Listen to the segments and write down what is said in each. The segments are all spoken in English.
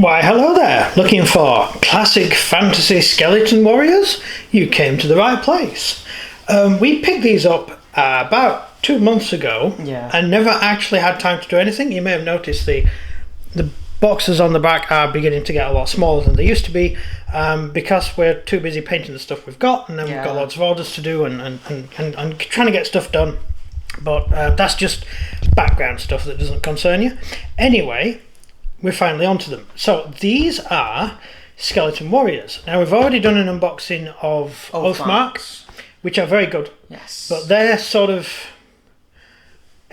Why, hello there. Looking for classic fantasy skeleton warriors? You came to the right place. We picked these up about 2 months ago and never actually had time to do anything. You may have noticed the boxes on the back are beginning to get a lot smaller than they used to be because we're too busy painting the stuff we've got, and then we've got lots of orders to do and trying to get stuff done. But that's just background stuff that doesn't concern you. Anyway, we're finally onto them. So these are Skeleton Warriors. Now we've already done an unboxing of Oathmark, which are very good. Yes. But they're sort of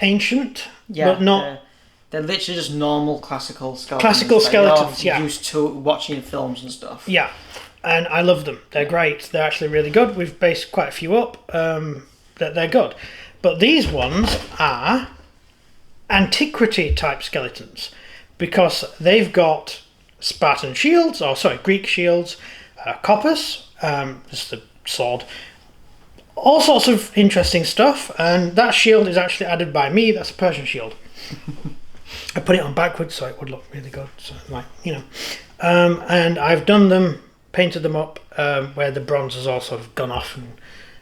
ancient, but not... They're literally just normal classical skeletons. Classical skeletons, you're used to watching in films and stuff. Yeah, and I love them. They're great. They're actually really good. We've based quite a few up. They're good. But these ones are antiquity type skeletons, because they've got Spartan shields, Greek shields, kopis, just the sword, all sorts of interesting stuff. And that shield is actually added by me. That's a Persian shield. I put it on backwards so it would look really good. So, and I've done them, painted them up, where the bronze has all sort of gone off and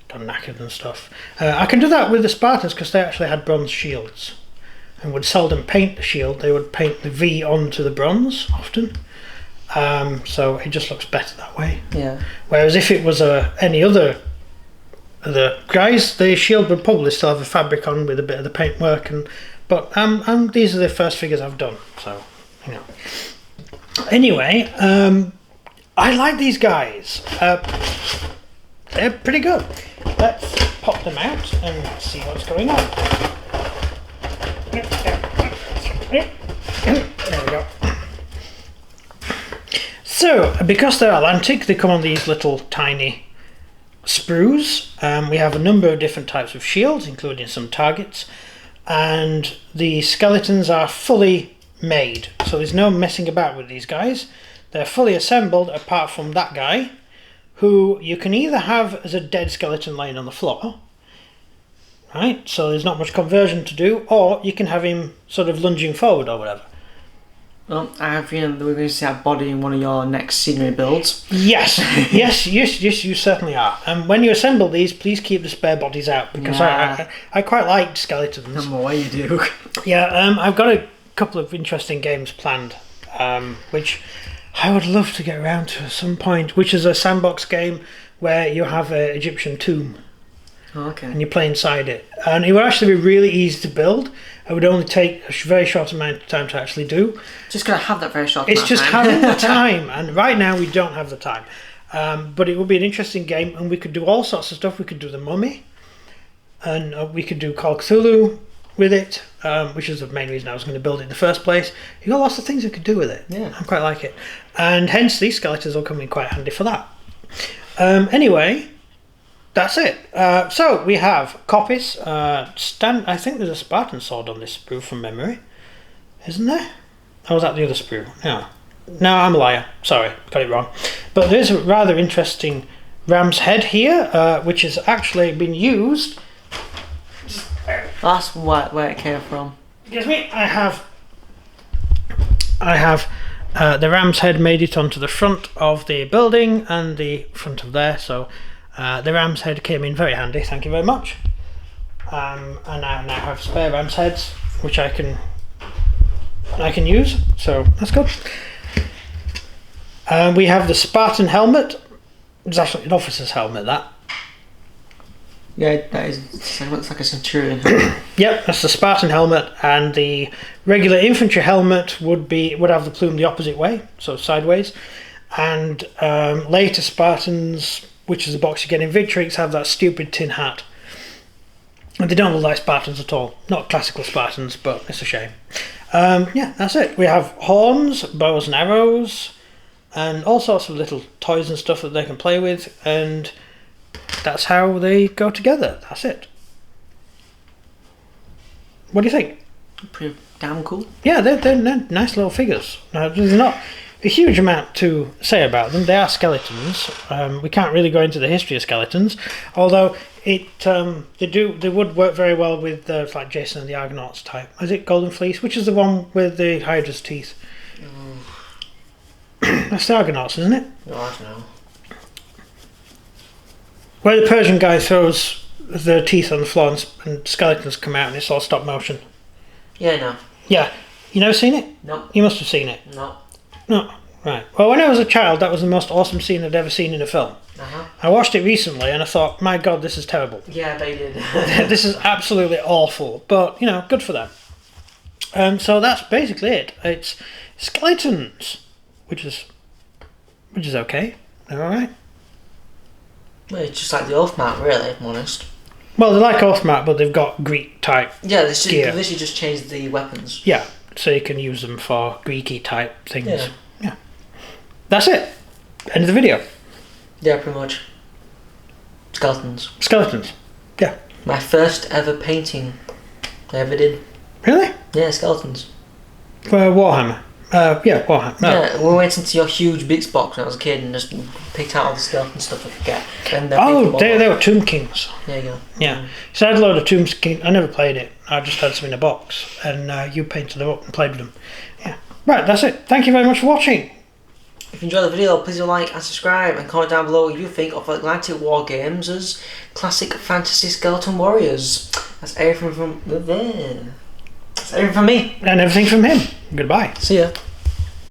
gone knackered and stuff. I can do that with the Spartans because they actually had bronze shields and would seldom paint the shield. They would paint the V onto the bronze often. So it just looks better that way. Yeah. Whereas if it was any other guys, the shield would probably still have a fabric on with a bit of the paintwork. But these are the first figures I've done. So, Anyway, I like these guys. They're pretty good. Let's pop them out and see what's going on. There we go. So, because they're Atlantic, they come on these little tiny sprues. We have a number of different types of shields, including some targets, and the skeletons are fully made, so there's no messing about with these guys. They're fully assembled, apart from that guy, who you can either have as a dead skeleton laying on the floor, right, so there's not much conversion to do, or you can have him sort of lunging forward or whatever. Well, I have we're going to see that body in one of your next scenery builds. Yes, yes, you certainly are. And when you assemble these, please keep the spare bodies out, because I quite like skeletons. No more you do. Yeah, I've got a couple of interesting games planned, which I would love to get around to at some point, which is a sandbox game where you have an Egyptian tomb. Oh, okay. And you play inside it. And it would actually be really easy to build. It would only take a very short amount of time to actually do. Just going to have that very short It's amount just of time. having the time. And right now we don't have the time. But it would be an interesting game, and we could do all sorts of stuff. We could do the Mummy, and we could do Call of Cthulhu with it, which is the main reason I was going to build it in the first place. You've got lots of things you could do with it. Yeah. I quite like it. And hence these skeletons will come in quite handy for that. Anyway, that's it. So we have kopis. I think there's a Spartan sword on this sprue from memory. Isn't there? Or was that the other sprue? Yeah. No, I'm a liar. Sorry, got it wrong. But there's a rather interesting ram's head here, which has actually been used. That's where it came from. Excuse me. I have the ram's head made it onto the front of the building and the front of there. So the ram's head came in very handy. Thank you very much. And I now have spare ram's heads, which I can use. So that's good. We have the Spartan helmet. It's actually an officer's helmet, that. Yeah, it looks like a centurion. Yep, that's the Spartan helmet, and the regular infantry helmet would have the plume the opposite way, so sideways. And later Spartans, which is the box you get in Victrix, have that stupid tin hat. And they don't look like Spartans at all. Not classical Spartans, but it's a shame. Yeah, that's it. We have horns, bows and arrows, and all sorts of little toys and stuff that they can play with, and that's how they go together. That's it. What do you think? Pretty damn cool. Yeah, they're nice little figures. Now, there's not a huge amount to say about them. They are skeletons. We can't really go into the history of skeletons, although they would work very well with like Jason and the Argonauts type. Is it Golden Fleece? Which is the one with the Hydra's teeth? That's the Argonauts, isn't it? No, I don't know. Where the Persian guy throws their teeth on the floor and skeletons come out and it's all stop motion. Yeah, no. Yeah. You never seen it? No. You must have seen it. No. No. Right. Well, when I was a child, that was the most awesome scene I'd ever seen in a film. I watched it recently and I thought, my God, this is terrible. Yeah, they did. This is absolutely awful. But, you know, good for them. So that's basically it. It's skeletons, which is okay. They're all right. Well, it's just like the Oathmark, really, if I'm honest. Well, they're like Oathmark, but they've got Greek type Yeah, they gear. literally just changed the weapons. Yeah, so you can use them for Greeky type things. Yeah. That's it. End of the video. Yeah, pretty much. Skeletons. Skeletons. Yeah. My first ever painting I ever did. Really? Yeah, skeletons. For Warhammer. Yeah, Warhammer. No. Yeah, we went into your huge Bix box when I was a kid and just picked out all the stuff and stuff I could get. And they were Tomb Kings. There you go. Yeah. So I had a load of Tomb Kings. I never played it. I just had some in a box. And you painted them up and played with them. Yeah. Right, that's it. Thank you very much for watching. If you enjoyed the video, please like and subscribe and comment down below what you think of Atlantic War Games as classic fantasy skeleton warriors. That's everything from me. And everything from him. Goodbye. See ya.